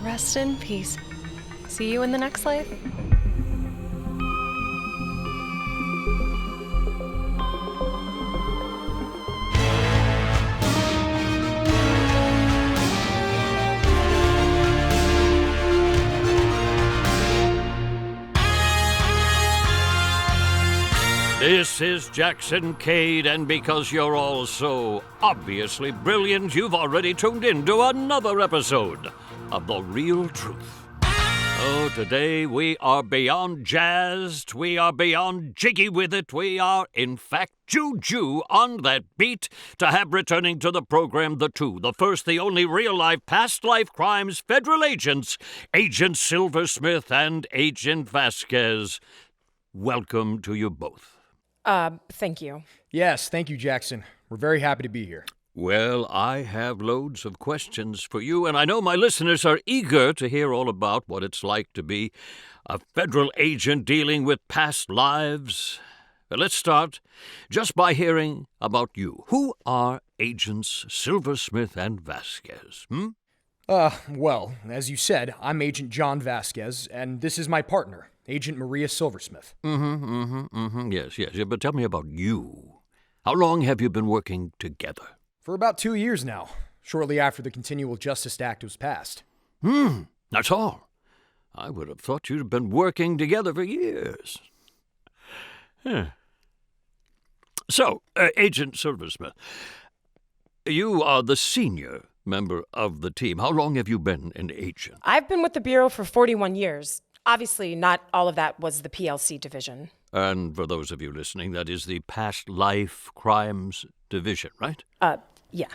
Rest in peace. See you in the next life. This is Jackson Cade, and because you're all so obviously brilliant, you've already tuned in to another episode of The Real Truth. Oh, today we are beyond jazzed, we are beyond jiggy with it, we are, in fact, juju on that beat to have returning to the program the two, the first, the only real-life, past-life crimes federal agents, Agent Silversmith and Agent Vasquez. Welcome to you both. Thank you. Yes, thank you, Jackson. We're very happy to be here. Well, I have loads of questions for you, and I know my listeners are eager to hear all about what it's like to be a federal agent dealing with past lives. But let's start just by hearing about you. Who are Agents Silversmith and Vasquez, Well, as you said, I'm Agent John Vasquez, and this is my partner, Agent Maria Silversmith. Yes, but tell me about you. How long have you been working together? For about 2 years now, shortly after the Continual Justice Act was passed. That's all. I would have thought you'd have been working together for years. So, Agent Silversmith, you are the senior member of the team. How long have you been an agent? I've been with the Bureau for 41 years. Obviously, not all of that was the PLC division. And for those of you listening, that is the Past Life Crimes Division, right? Yeah.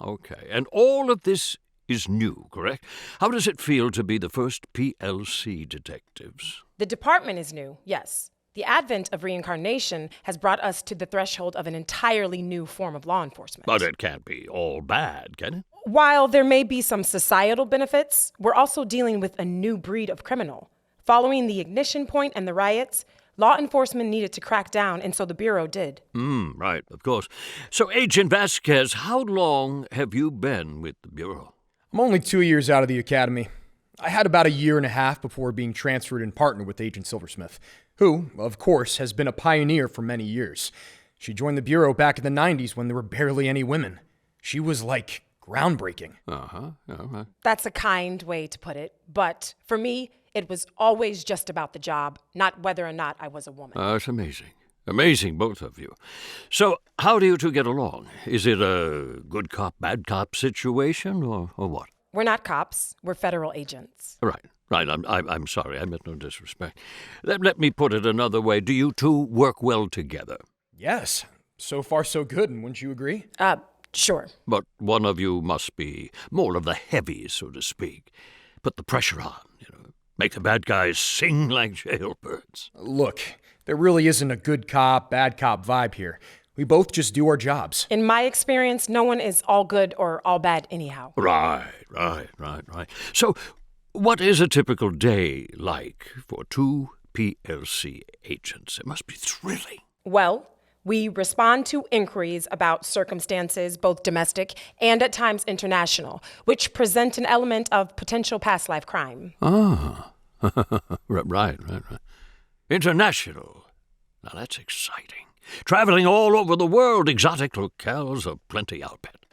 Okay. And all of this is new, correct? How does it feel to be the first PLC detectives? The department is new, yes. The advent of reincarnation has brought us to the threshold of an entirely new form of law enforcement. But it can't be all bad, can it? While there may be some societal benefits, we're also dealing with a new breed of criminal. Following the ignition point and the riots, law enforcement needed to crack down, and so the Bureau did. Right, of course. So, Agent Vasquez, how long have you been with the Bureau? I'm only 2 years out of the academy. I had about 1.5 years before being transferred and partnered with Agent Silversmith, who, of course, has been a pioneer for many years. She joined the Bureau back in the 90s when there were barely any women. She was, groundbreaking. That's a kind way to put it, but for me, it was always just about the job, not whether or not I was a woman. That's amazing. Amazing, both of you. So, how do you two get along? Is it a good cop, bad cop situation, or what? We're not cops. We're federal agents. Right. I'm sorry. I meant no disrespect. Let me put it another way. Do you two work well together? Yes, so far so good, wouldn't you agree? Sure. But one of you must be more of the heavy, so to speak. Put the pressure on, Make the bad guys sing like jailbirds. Look, there really isn't a good cop, bad cop vibe here. We both just do our jobs. In my experience, no one is all good or all bad anyhow. Right. So, what is a typical day like for two PLC agents? It must be thrilling. Well, we respond to inquiries about circumstances, both domestic and at times international, which present an element of potential past life crime. Right. International. Now that's exciting. Traveling all over the world, exotic locales aplenty, I'll bet.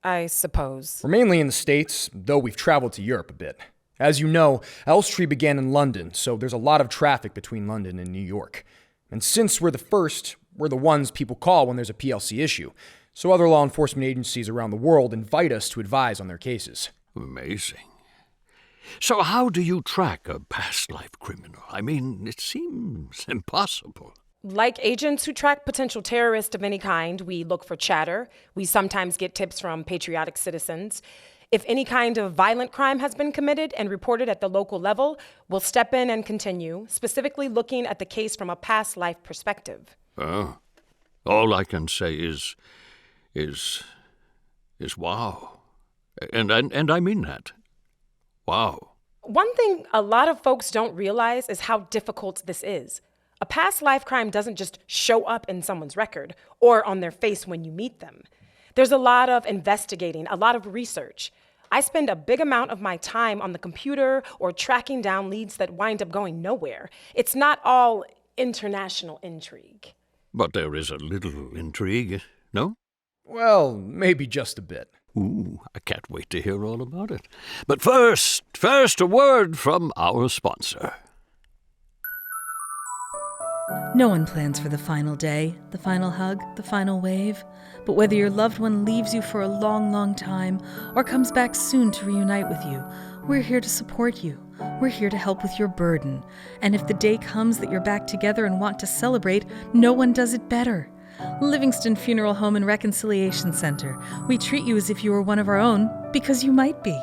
I suppose. We're mainly in the States, though we've traveled to Europe a bit. As you know, Elstree began in London, so there's a lot of traffic between London and New York. And since we're the first, we're the ones people call when there's a PLC issue. So other law enforcement agencies around the world invite us to advise on their cases. Amazing. So how do you track a past life criminal? I mean, it seems impossible. Like agents who track potential terrorists of any kind, we look for chatter. We sometimes get tips from patriotic citizens. If any kind of violent crime has been committed and reported at the local level, we'll step in and continue, specifically looking at the case from a past life perspective. Oh, all I can say is wow. And I mean that. Wow. One thing a lot of folks don't realize is how difficult this is. A past life crime doesn't just show up in someone's record or on their face when you meet them. There's a lot of investigating, a lot of research. I spend a big amount of my time on the computer or tracking down leads that wind up going nowhere. It's not all international intrigue. But there is a little intrigue, no? Well, maybe just a bit. Ooh, I can't wait to hear all about it. But first, a word from our sponsor. No one plans for the final day, the final hug, the final wave. But whether your loved one leaves you for a long, long time or comes back soon to reunite with you, we're here to support you. We're here to help with your burden. And if the day comes that you're back together and want to celebrate, no one does it better. Livingston Funeral Home and Reconciliation Center. We treat you as if you were one of our own, because you might be.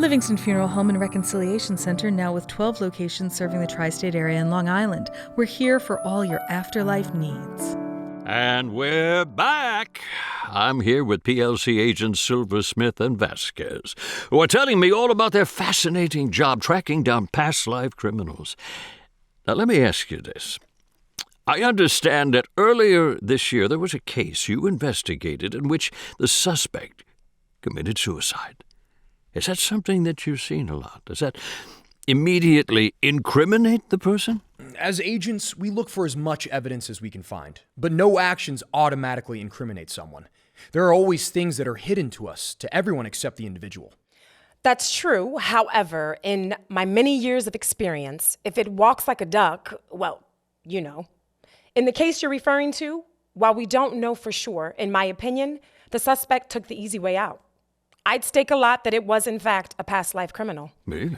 Livingston Funeral Home and Reconciliation Center, now with 12 locations serving the tri-state area and Long Island. We're here for all your afterlife needs. And we're back. I'm here with PLC agents Silversmith and Vasquez, who are telling me all about their fascinating job tracking down past life criminals. Now, let me ask you this. I understand that earlier this year there was a case you investigated in which the suspect committed suicide. Is that something that you've seen a lot? Does that immediately incriminate the person? As agents, we look for as much evidence as we can find, but no actions automatically incriminate someone. There are always things that are hidden to us, to everyone except the individual. That's true. However, in my many years of experience, if it walks like a duck, well, you know. In the case you're referring to, while we don't know for sure, in my opinion, the suspect took the easy way out. I'd stake a lot that it was, in fact, a past life criminal. Really?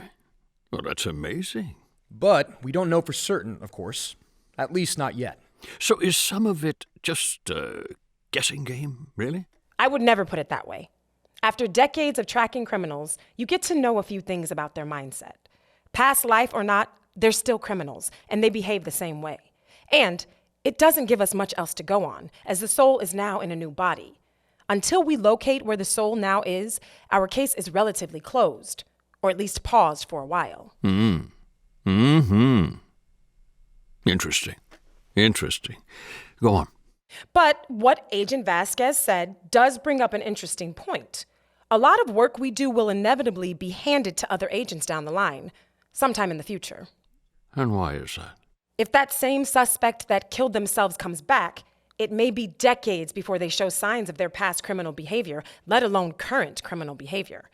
Well, that's amazing. But we don't know for certain, of course. At least not yet. So is some of it just a guessing game, really? I would never put it that way. After decades of tracking criminals, you get to know a few things about their mindset. Past life or not, they're still criminals, and they behave the same way. And it doesn't give us much else to go on, as the soul is now in a new body. Until we locate where the soul now is, our case is relatively closed, or at least paused for a while. Interesting. Go on. But what Agent Vasquez said does bring up an interesting point. A lot of work we do will inevitably be handed to other agents down the line, sometime in the future. And why is that? If that same suspect that killed themselves comes back, it may be decades before they show signs of their past criminal behavior, let alone current criminal behavior.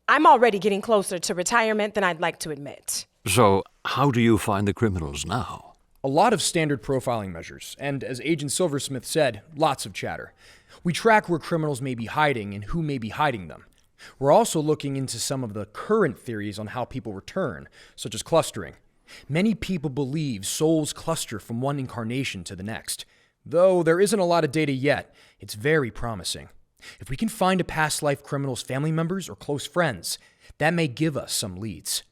I'm already getting closer to retirement than I'd like to admit. So, how do you find the criminals now? A lot of standard profiling measures, and as Agent Silversmith said, lots of chatter. We track where criminals may be hiding and who may be hiding them. We're also looking into some of the current theories on how people return, such as clustering. Many people believe souls cluster from one incarnation to the next. Though there isn't a lot of data yet, it's very promising. If we can find a past life criminal's family members or close friends, that may give us some leads.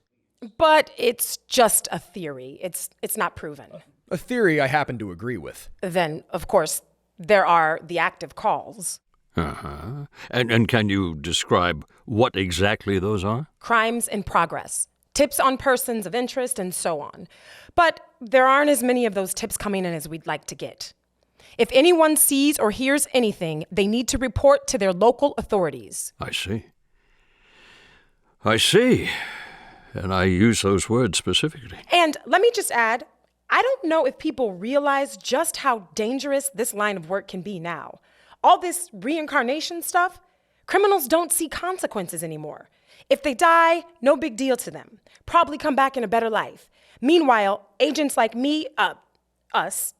But it's just a theory. It's not proven. A theory I happen to agree with. Then, of course, there are the active calls. And can you describe what exactly those are? Crimes in progress. Tips on persons of interest and so on. But there aren't as many of those tips coming in as we'd like to get. If anyone sees or hears anything, they need to report to their local authorities. I see. And I use those words specifically. And let me just add, I don't know if people realize just how dangerous this line of work can be now. All this reincarnation stuff, criminals don't see consequences anymore. If they die, no big deal to them. Probably come back in a better life. Meanwhile, agents like me, us,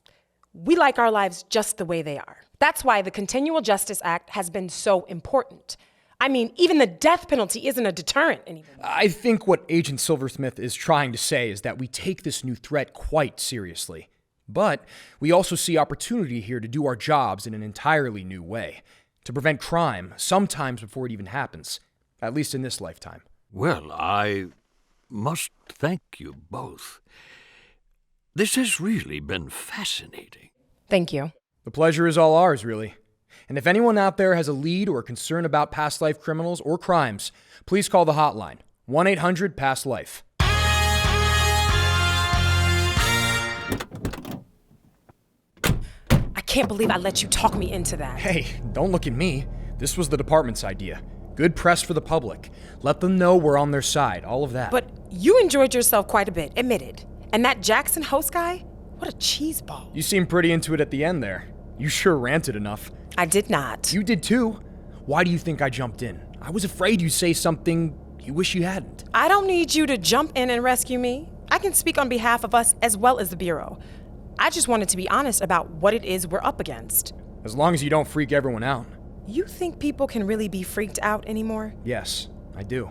we like our lives just the way they are. That's why the Continual Justice Act has been so important. I mean, even the death penalty isn't a deterrent anymore. I think what Agent Silversmith is trying to say is that we take this new threat quite seriously. But we also see opportunity here to do our jobs in an entirely new way, to prevent crime, sometimes before it even happens, at least in this lifetime. Well, I must thank you both. This has really been fascinating. Thank you. The pleasure is all ours, really. And if anyone out there has a lead or concern about past life criminals or crimes, please call the hotline, 1-800-PAST-LIFE. I can't believe I let you talk me into that. Hey, don't look at me. This was the department's idea. Good press for the public. Let them know we're on their side, all of that. But you enjoyed yourself quite a bit, admitted. And that Jackson host guy? What a cheeseball. You seemed pretty into it at the end there. You sure ranted enough. I did not. You did too. Why do you think I jumped in? I was afraid you'd say something you wish you hadn't. I don't need you to jump in and rescue me. I can speak on behalf of us as well as the Bureau. I just wanted to be honest about what it is we're up against. As long as you don't freak everyone out. You think people can really be freaked out anymore? Yes, I do.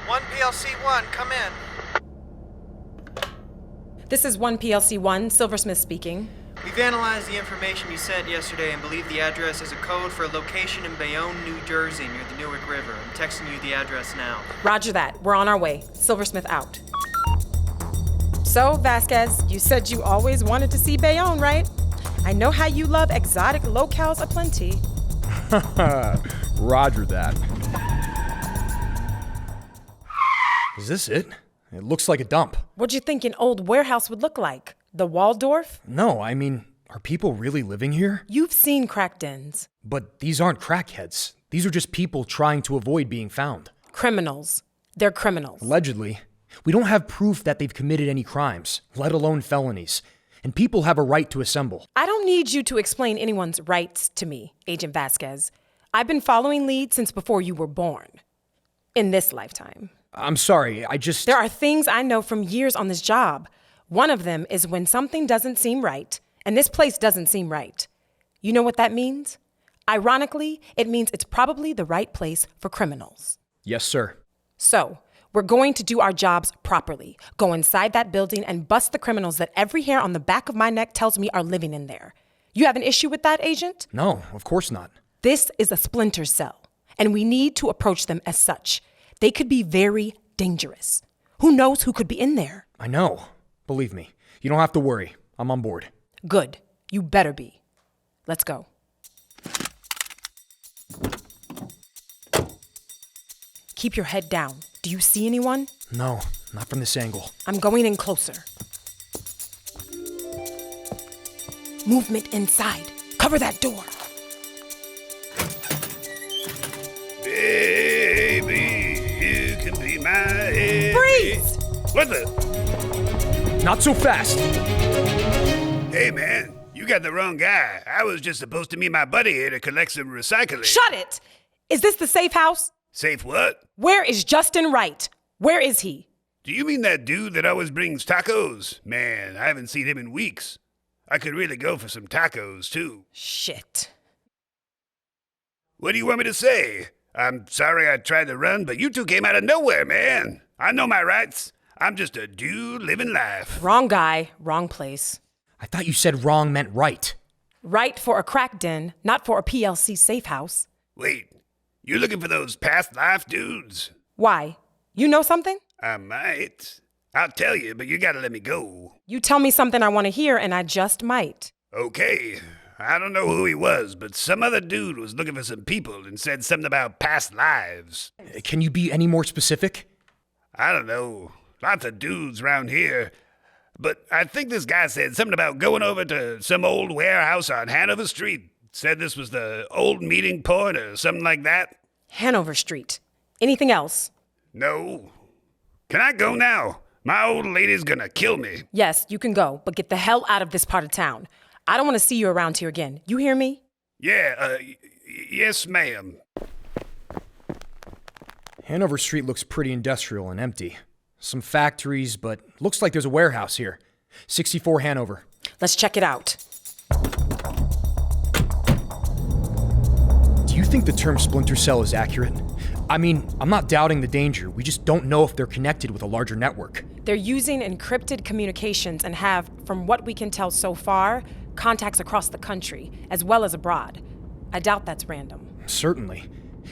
1 PLC-1, come in. This is 1 PLC-1, Silversmith speaking. We've analyzed the information you sent yesterday and believe the address is a code for a location in Bayonne, New Jersey, near the Newark River. I'm texting you the address now. Roger that. We're on our way. Silversmith out. So, Vasquez, you said you always wanted to see Bayonne, right? I know how you love exotic locales aplenty. Roger that. Is this it? It looks like a dump. What'd you think an old warehouse would look like? The Waldorf? No, I mean, are people really living here? You've seen crack dens. But these aren't crackheads. These are just people trying to avoid being found. Criminals. They're criminals. Allegedly. We don't have proof that they've committed any crimes, let alone felonies. And people have a right to assemble. I don't need you to explain anyone's rights to me, Agent Vasquez. I've been following leads since before you were born. In this lifetime. I'm sorry, There are things I know from years on this job. One of them is when something doesn't seem right, and this place doesn't seem right. You know what that means? Ironically, it means it's probably the right place for criminals. Yes, sir. So, we're going to do our jobs properly. Go inside that building and bust the criminals that every hair on the back of my neck tells me are living in there. You have an issue with that, Agent? No, of course not. This is a splinter cell, and we need to approach them as such. They could be very dangerous. Who knows who could be in there? I know. Believe me. You don't have to worry. I'm on board. Good. You better be. Let's go. Keep your head down. Do you see anyone? No, not from this angle. I'm going in closer. Movement inside. Cover that door. Baby, you can be my Freeze! What the? Not so fast! Hey, man, you got the wrong guy. I was just supposed to meet my buddy here to collect some recycling. Shut it! Is this the safe house? Safe what? Where is Justin Wright? Where is he? Do you mean that dude that always brings tacos? Man, I haven't seen him in weeks. I could really go for some tacos, too. Shit. What do you want me to say? I'm sorry I tried to run, but you two came out of nowhere, man. I know my rights. I'm just a dude living life. Wrong guy, wrong place. I thought you said wrong meant right. Right for a crack den, not for a PLC safe house. Wait, you looking for those past life dudes? Why? You know something? I might. I'll tell you, but you gotta let me go. You tell me something I want to hear, and I just might. Okay. I don't know who he was, but some other dude was looking for some people and said something about past lives. Can you be any more specific? I don't know. Lots of dudes around here. But I think this guy said something about going over to some old warehouse on Hanover Street. Said this was the old meeting point or something like that. Hanover Street. Anything else? No. Can I go now? My old lady's gonna kill me. Yes, you can go, but get the hell out of this part of town. I don't want to see you around here again. You hear me? Yeah, yes, ma'am. Hanover Street looks pretty industrial and empty. Some factories, but looks like there's a warehouse here. 64 Hanover. Let's check it out. Do you think the term splinter cell is accurate? I mean, I'm not doubting the danger. We just don't know if they're connected with a larger network. They're using encrypted communications and have, from what we can tell so far, contacts across the country, as well as abroad. I doubt that's random. Certainly.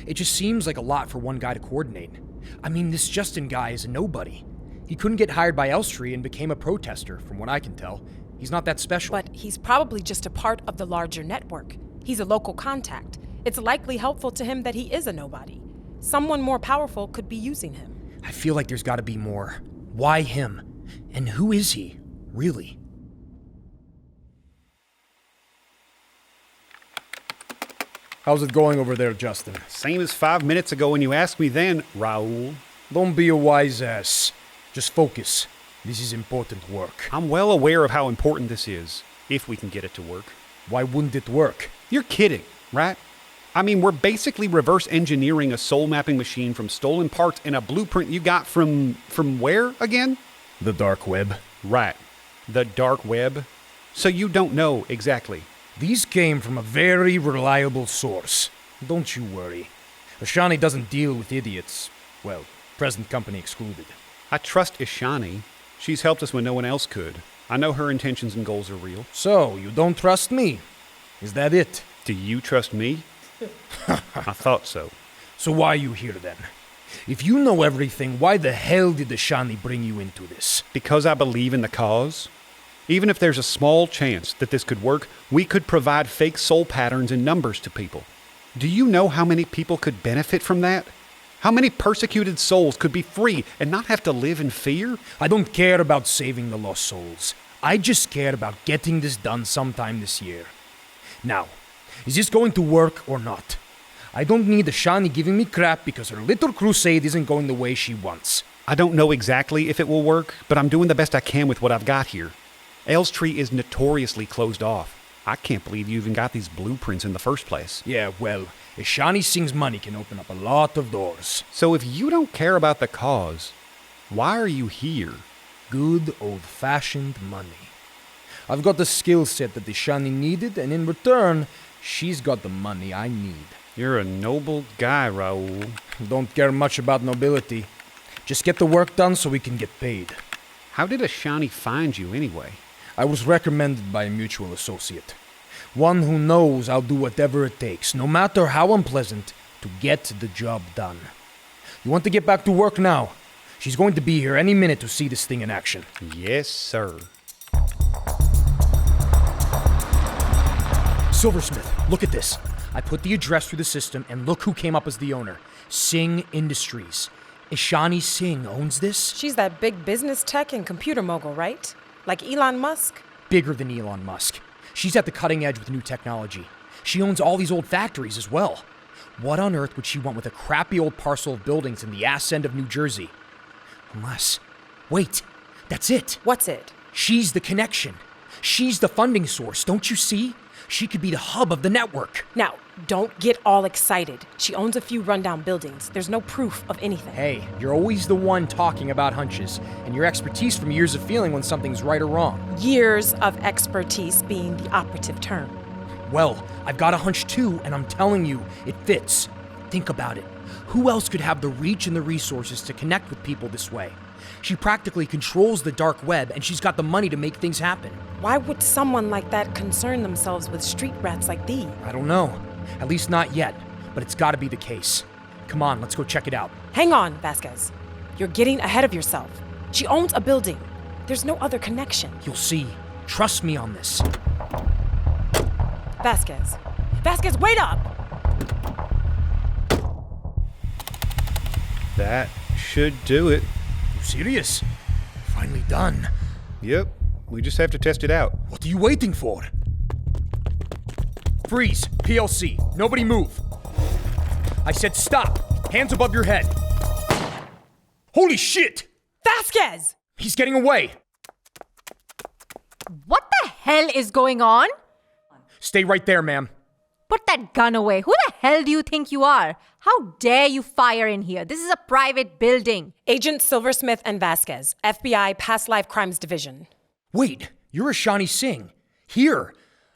It just seems like a lot for one guy to coordinate. I mean, this Justin guy is a nobody. He couldn't get hired by Elstree and became a protester, from what I can tell. He's not that special. But he's probably just a part of the larger network. He's a local contact. It's likely helpful to him that he is a nobody. Someone more powerful could be using him. I feel like there's gotta be more. Why him? And who is he, really? How's it going over there, Justin? Same as 5 minutes ago when you asked me then, Raoul. Don't be a wise ass. Just focus. This is important work. I'm well aware of how important this is, if we can get it to work. Why wouldn't it work? You're kidding, right? I mean, we're basically reverse engineering a soul mapping machine from stolen parts and a blueprint you got from where again? The dark web. Right. The dark web. So you don't know exactly. These came from a very reliable source. Don't you worry. Ashani doesn't deal with idiots. Well, present company excluded. I trust Ishani. She's helped us when no one else could. I know her intentions and goals are real. So, you don't trust me? Is that it? Do you trust me? I thought so. So why are you here then? If you know everything, why the hell did Ashani bring you into this? Because I believe in the cause. Even if there's a small chance that this could work, we could provide fake soul patterns and numbers to people. Do you know how many people could benefit from that? How many persecuted souls could be free and not have to live in fear? I don't care about saving the lost souls. I just care about getting this done sometime this year. Now, is this going to work or not? I don't need Ashani giving me crap because her little crusade isn't going the way she wants. I don't know exactly if it will work, but I'm doing the best I can with what I've got here. Elstree is notoriously closed off. I can't believe you even got these blueprints in the first place. Yeah, well, Ashani Singh's money can open up a lot of doors. So if you don't care about the cause, why are you here? Good old-fashioned money. I've got the skill set that Ashani needed, and in return, she's got the money I need. You're a noble guy, Raoul. Don't care much about nobility. Just get the work done so we can get paid. How did Ashani find you anyway? I was recommended by a mutual associate. One who knows I'll do whatever it takes, no matter how unpleasant, to get the job done. You want to get back to work now? She's going to be here any minute to see this thing in action. Yes, sir. Silversmith, look at this. I put the address through the system, and look who came up as the owner. Singh Industries. Ishani Singh owns this? She's that big business tech and computer mogul, right? Like Elon Musk? Bigger than Elon Musk. She's at the cutting edge with new technology. She owns all these old factories as well. What on earth would she want with a crappy old parcel of buildings in the ass end of New Jersey? Unless... Wait, that's it. What's it? She's the connection. She's the funding source, don't you see? She could be the hub of the network. Now, don't get all excited. She owns a few rundown buildings. There's no proof of anything. Hey, you're always the one talking about hunches, and your expertise from years of feeling when something's right or wrong. Years of expertise being the operative term. Well, I've got a hunch too, and I'm telling you, it fits. Think about it. Who else could have the reach and the resources to connect with people this way? She practically controls the dark web, and she's got the money to make things happen. Why would someone like that concern themselves with street rats like thee? I don't know. At least not yet, but it's gotta be the case. Come on, let's go check it out. Hang on, Vasquez. You're getting ahead of yourself. She owns a building. There's no other connection. You'll see. Trust me on this. Vasquez. Vasquez, wait up! That should do it. You serious? Finally done. Yep, we just have to test it out. What are you waiting for? Freeze. PLC. Nobody move. I said stop. Hands above your head. Holy shit! Vasquez! He's getting away. What the hell is going on? Stay right there, ma'am. Put that gun away. Who the hell do you think you are? How dare you fire in here? This is a private building. Agent Silversmith and Vasquez, FBI Past Life Crimes Division. Wait, you're Ashani Singh. Here.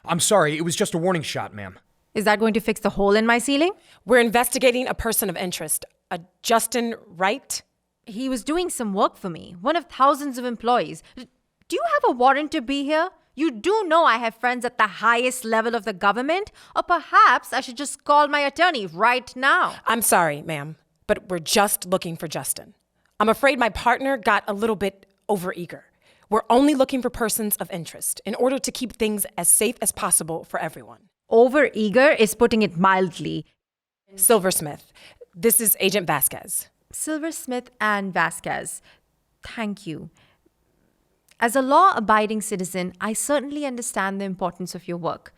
I'm sorry, it was just a warning shot, ma'am. Is that going to fix the hole in my ceiling? We're investigating a person of interest, a Justin Wright. He was doing some work for me, one of thousands of employees. Do you have a warrant to be here? You do know I have friends at the highest level of the government? Or perhaps I should just call my attorney right now. I'm sorry, ma'am, but we're just looking for Justin. I'm afraid my partner got a little bit overeager. We're only looking for persons of interest in order to keep things as safe as possible for everyone. Overeager is putting it mildly. Silversmith, this is Agent Vasquez. Silversmith and Vasquez, thank you. As a law-abiding citizen, I certainly understand the importance of your work.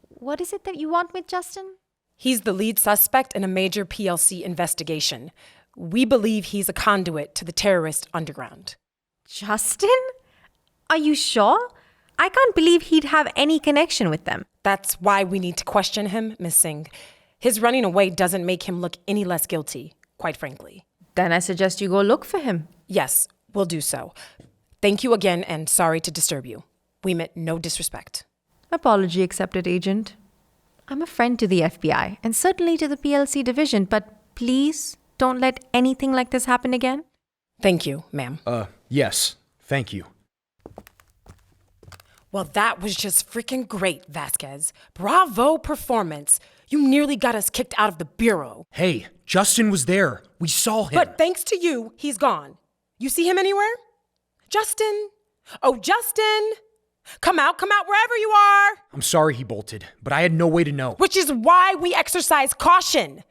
What is it that you want with Justin? He's the lead suspect in a major PLC investigation. We believe he's a conduit to the terrorist underground. Justin? Are you sure? I can't believe he'd have any connection with them. That's why we need to question him, Miss Singh. His running away doesn't make him look any less guilty, quite frankly. Then I suggest you go look for him. Yes, we'll do so. Thank you again, and sorry to disturb you. We meant no disrespect. Apology accepted, Agent. I'm a friend to the FBI and certainly to the PLC division, but please don't let anything like this happen again. Thank you, ma'am. Yes, thank you. Well, that was just freaking great, Vasquez. Bravo performance. You nearly got us kicked out of the bureau. Hey, Justin was there. We saw him. But thanks to you, he's gone. You see him anywhere? Justin? Oh, Justin! Come out wherever you are! I'm sorry he bolted, but I had no way to know. Which is why we exercise caution.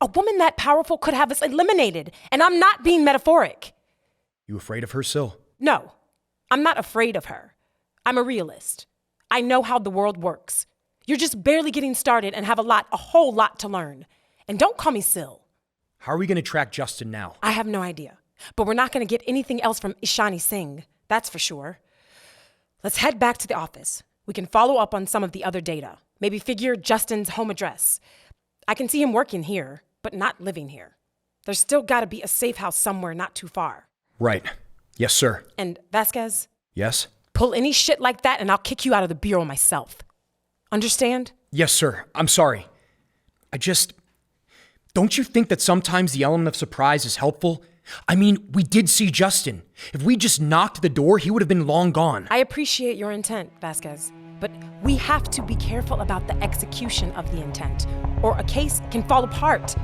A woman that powerful could have us eliminated, and I'm not being metaphoric. You afraid of her, Sil? No, I'm not afraid of her. I'm a realist. I know how the world works. You're just barely getting started and have a whole lot to learn. And don't call me Sil. How are we going to track Justin now? I have no idea. But we're not going to get anything else from Ishani Singh, that's for sure. Let's head back to the office. We can follow up on some of the other data. Maybe figure Justin's home address. I can see him working here, but not living here. There's still got to be a safe house somewhere not too far. Right. Yes, sir. And Vasquez? Yes? Pull any shit like that and I'll kick you out of the bureau myself. Understand? Yes, sir. I'm sorry. Don't you think that sometimes the element of surprise is helpful? I mean, we did see Justin. If we just knocked the door, he would have been long gone. I appreciate your intent, Vasquez, but we have to be careful about the execution of the intent, or a case can fall apart.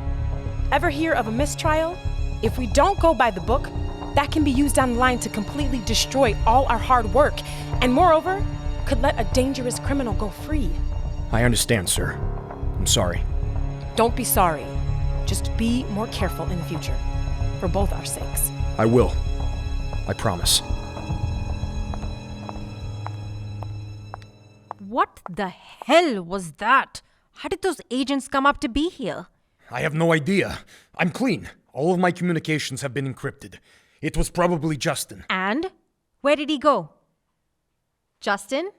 Ever hear of a mistrial? If we don't go by the book, that can be used down the line to completely destroy all our hard work, and moreover, could let a dangerous criminal go free. I understand, sir. I'm sorry. Don't be sorry. Just be more careful in the future. For both our sakes. I will. I promise. What the hell was that? How did those agents come up to be here? I have no idea. I'm clean. All of my communications have been encrypted. It was probably Justin. And? Where did he go? Justin?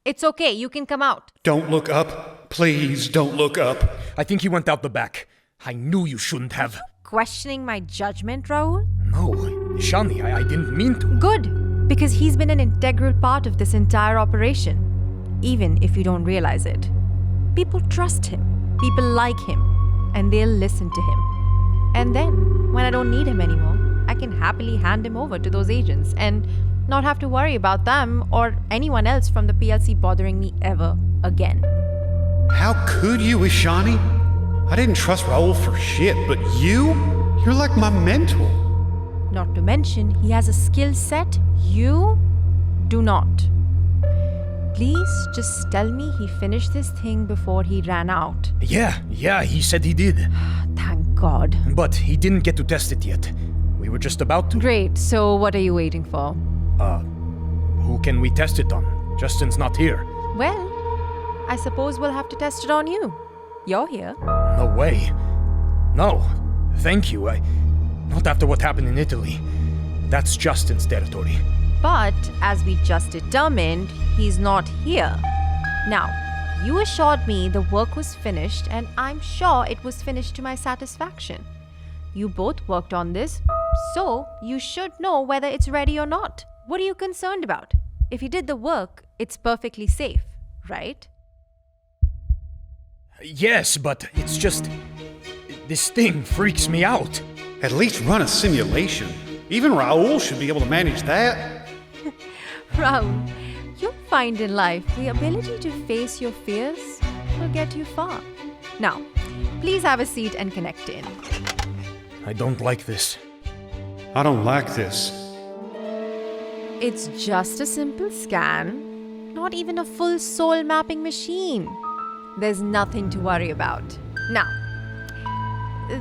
It's okay, you can come out. Don't look up. Please don't look up. I think he went out the back. I knew you shouldn't have. Questioning my judgment, Raul? No, Ishani, I didn't mean to. Good, because he's been an integral part of this entire operation, even if you don't realize it. People trust him, people like him, and they'll listen to him. And then, when I don't need him anymore, I can happily hand him over to those agents and not have to worry about them or anyone else from the PLC bothering me ever again. How could you, Ishani? I didn't trust Raul for shit, but you're like my mentor. Not to mention, he has a skill set you do not. Please just tell me he finished this thing before he ran out. Yeah, he said he did. Thank God. But he didn't get to test it yet. We were just about to. Great, so what are you waiting for? Who can we test it on? Justin's not here. Well, I suppose we'll have to test it on you. You're here. No way. No, thank you. Not after what happened in Italy. That's Justin's territory. But, as we just determined, he's not here. Now, you assured me the work was finished, and I'm sure it was finished to my satisfaction. You both worked on this, so you should know whether it's ready or not. What are you concerned about? If you did the work, it's perfectly safe, right? Yes, but it's just... this thing freaks me out. At least run a simulation. Even Raul should be able to manage that. Raul, you'll find in life the ability to face your fears will get you far. Now, please have a seat and connect in. I don't like this. I don't like this. It's just a simple scan, not even a full soul mapping machine. There's nothing to worry about. Now,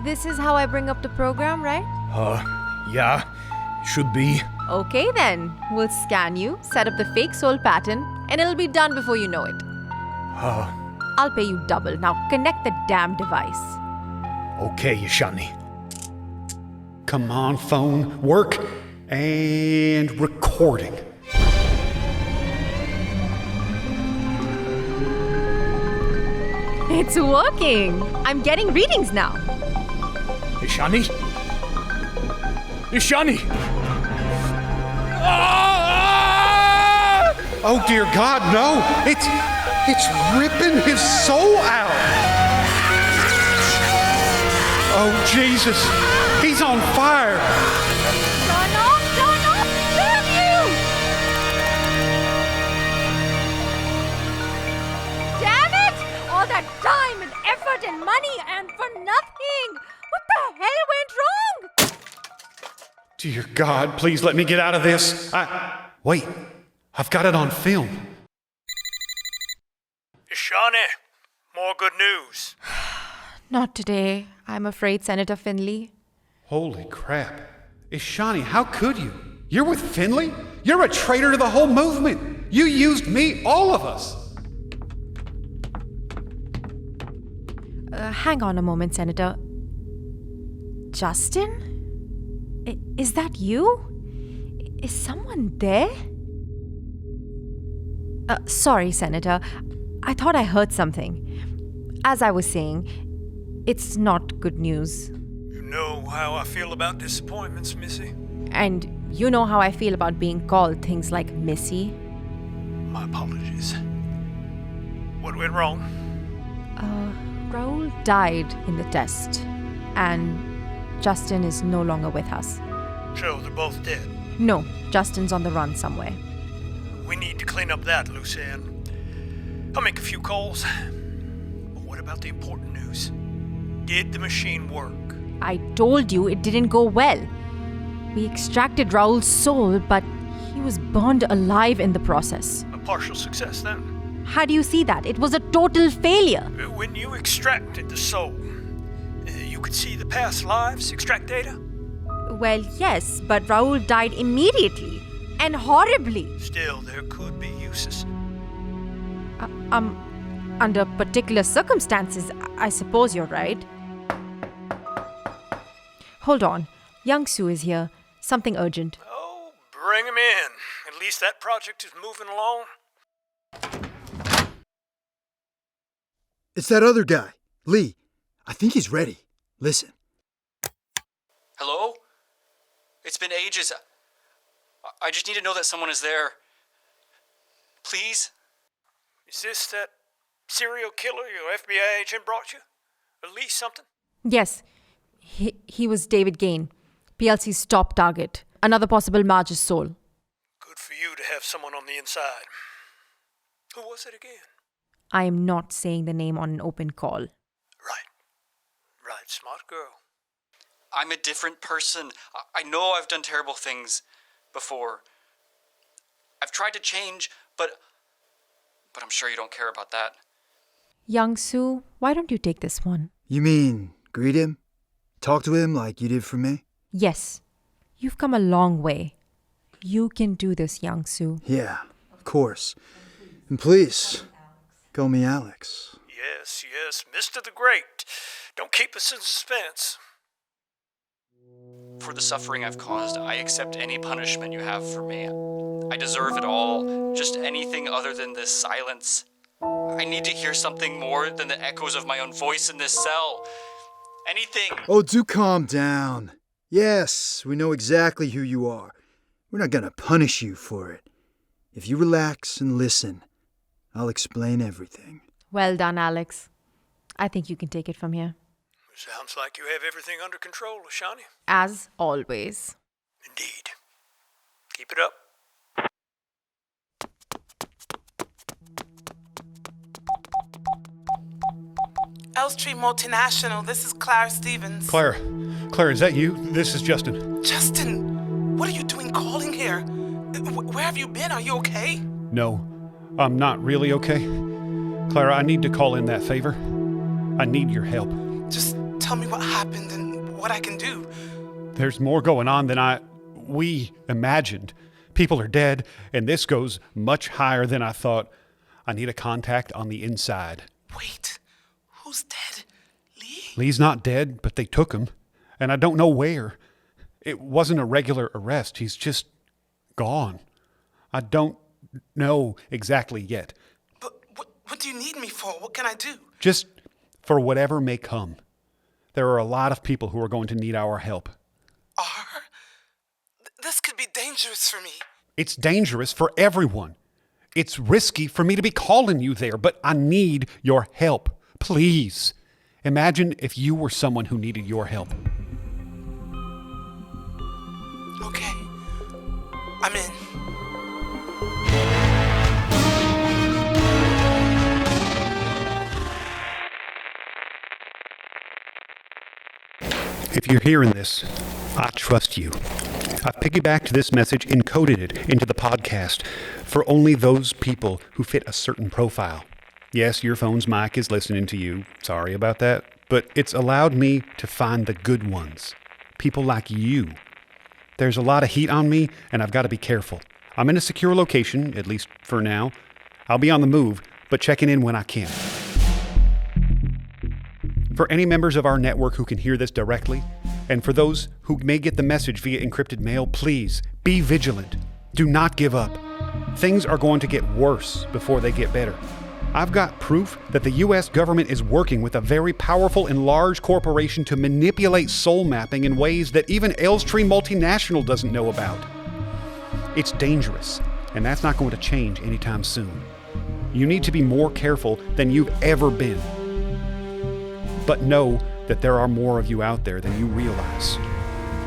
this is how I bring up the program, right? Yeah, should be. Okay then, we'll scan you, set up the fake soul pattern, and it'll be done before you know it. I'll pay you double. Now connect the damn device. Okay, Ishani. Come on, phone. Work. And recording. It's working. I'm getting readings now. Ishani? Ishani! Oh dear God, no! It's ripping his soul out! Oh Jesus! He's on fire! Turn off! Damn you! Damn it! All that time and effort and money and for nothing! What the hell went wrong? Dear God, please let me get out of this. Wait, I've got it on film. Ishani, more good news. Not today, I'm afraid, Senator Finley. Holy crap. Ishani, how could you? You're with Finley? You're a traitor to the whole movement. You used me, all of us. Hang on a moment, Senator. Justin? Is that you? Is someone there? Sorry, Senator. I thought I heard something. As I was saying, it's not good news. You know how I feel about disappointments, Missy. And you know how I feel about being called things like Missy. My apologies. What went wrong? Raoul died in the test, and Justin is no longer with us. So they're both dead. No, Justin's on the run somewhere. We need to clean up that loose end. I'll make a few calls. But what about the important news? Did the machine work? I told you it didn't go well. We extracted Raoul's soul, but he was burned alive in the process. A partial success then. How do you see that? It was a total failure. When you extracted the soul, you could see the past lives, extract data? Well, yes, but Raoul died immediately and horribly. Still, there could be uses. Under particular circumstances, I suppose you're right. Hold on. Young Sue is here. Something urgent. Oh, bring him in. At least that project is moving along. It's that other guy, Lee. I think he's ready. Listen. Hello? It's been ages. I just need to know that someone is there. Please? Is this that serial killer your FBI agent brought you? At least something? Yes. He was David Gain, PLC's top target. Another possible Marge's soul. Good for you to have someone on the inside. Who was it again? I am not saying the name on an open call. Right, smart girl. I'm a different person. I know I've done terrible things before. I've tried to change, but I'm sure you don't care about that. Young Sue, why don't you take this one? You mean greet him? Talk to him like you did for me? Yes. You've come a long way. You can do this, Young Sue. Yeah, of course. And please, call me Alex. Yes, Mr. the Great. Don't keep us in suspense. For the suffering I've caused, I accept any punishment you have for me. I deserve it all, just anything other than this silence. I need to hear something more than the echoes of my own voice in this cell. Anything. Oh, do calm down. Yes, we know exactly who you are. We're not gonna punish you for it. If you relax and listen, I'll explain everything. Well done, Alex. I think you can take it from here. Sounds like you have everything under control, Ishani. As always. Indeed. Keep it up. Elstree Multinational, this is Clara Stevens. Clara, is that you? This is Justin. Justin, what are you doing calling here? Where have you been? Are you okay? No, I'm not really okay. Clara, I need to call in that favor. I need your help. Just tell me what happened and what I can do. There's more going on than we imagined. People are dead, and this goes much higher than I thought. I need a contact on the inside. Wait, who's dead? Lee? Lee's not dead, but they took him, and I don't know where. It wasn't a regular arrest. He's just gone. I don't know exactly yet. But what do you need me for? What can I do? Just for whatever may come. There are a lot of people who are going to need our help. This could be dangerous for me. It's dangerous for everyone. It's risky for me to be calling you there, but I need your help. Please. Imagine if you were someone who needed your help. Okay. I'm in. If you're hearing this, I trust you. I piggybacked this message and coded it into the podcast for only those people who fit a certain profile. Yes, your phone's mic is listening to you. Sorry about that. But it's allowed me to find the good ones. People like you. There's a lot of heat on me, and I've got to be careful. I'm in a secure location, at least for now. I'll be on the move, but checking in when I can. For any members of our network who can hear this directly, and for those who may get the message via encrypted mail, please be vigilant. Do not give up. Things are going to get worse before they get better. I've got proof that the U.S. government is working with a very powerful and large corporation to manipulate soul mapping in ways that even Elstree Multinational doesn't know about. It's dangerous, and that's not going to change anytime soon. You need to be more careful than you've ever been. But know that there are more of you out there than you realize.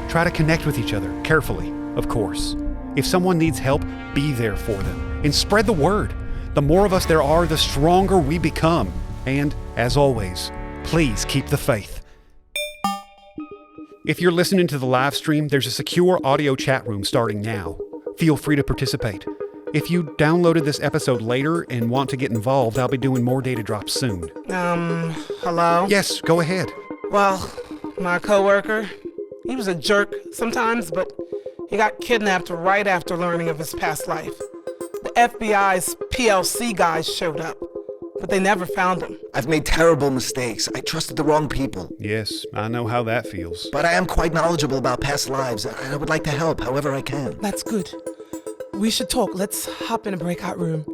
Try to connect with each other, carefully, of course. If someone needs help, be there for them, and spread the word. The more of us there are, the stronger we become. And, as always, please keep the faith. If you're listening to the live stream, there's a secure audio chat room starting now. Feel free to participate. If you downloaded this episode later and want to get involved, I'll be doing more data drops soon. Hello? Yes, go ahead. Well, my coworker, he was a jerk sometimes, but he got kidnapped right after learning of his past life. The FBI's PLC guys showed up, but they never found him. I've made terrible mistakes. I trusted the wrong people. Yes, I know how that feels. But I am quite knowledgeable about past lives. I would like to help however I can. That's good. We should talk. Let's hop in a breakout room.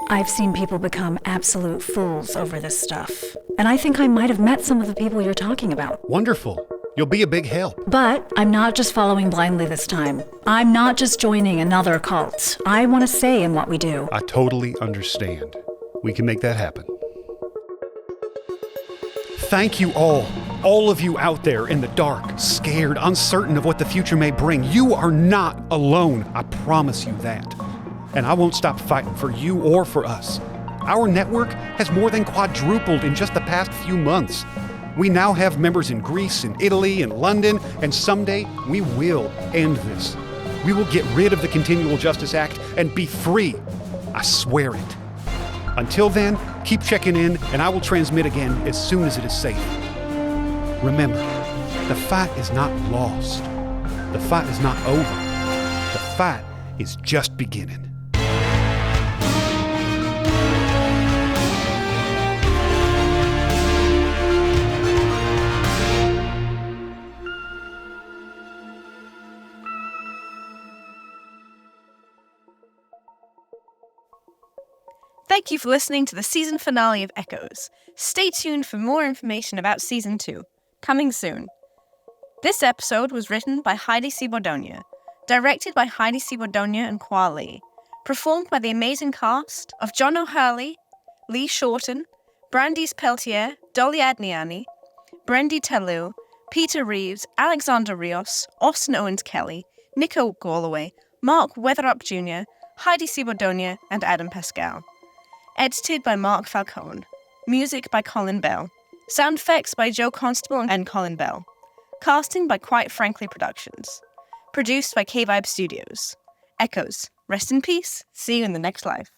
I've seen people become absolute fools over this stuff. And I think I might have met some of the people you're talking about. Wonderful. You'll be a big help. But I'm not just following blindly this time. I'm not just joining another cult. I want a say in what we do. I totally understand. We can make that happen. Thank you all of you out there in the dark, scared, uncertain of what the future may bring. You are not alone, I promise you that. And I won't stop fighting for you or for us. Our network has more than quadrupled in just the past few months. We now have members in Greece, in Italy, in London, and someday we will end this. We will get rid of the Continual Justice Act and be free. I swear it. Until then, keep checking in, and I will transmit again as soon as it is safe. Remember, the fight is not lost. The fight is not over. The fight is just beginning. Thank you for listening to the season finale of Echoes. Stay tuned for more information about Season 2, coming soon. This episode was written by Heidi Sibordonia, directed by Heidi Sibordonia and Kwa Lee, performed by the amazing cast of John O'Hurley, Lee Shorten, Brandeis Peltier, Dolly Adniani, Brendy Tellu, Peter Reeves, Alexander Rios, Austin Owens-Kelly, Nico Galloway, Mark Weatherup Jr., Heidi Sibordonia, and Adam Pascal. Edited by Mark Falcone. Music by Colin Bell. Sound effects by Joe Constable and Colin Bell. Casting by Quite Frankly Productions. Produced by K-Vibe Studios. Echoes. Rest in peace. See you in the next life.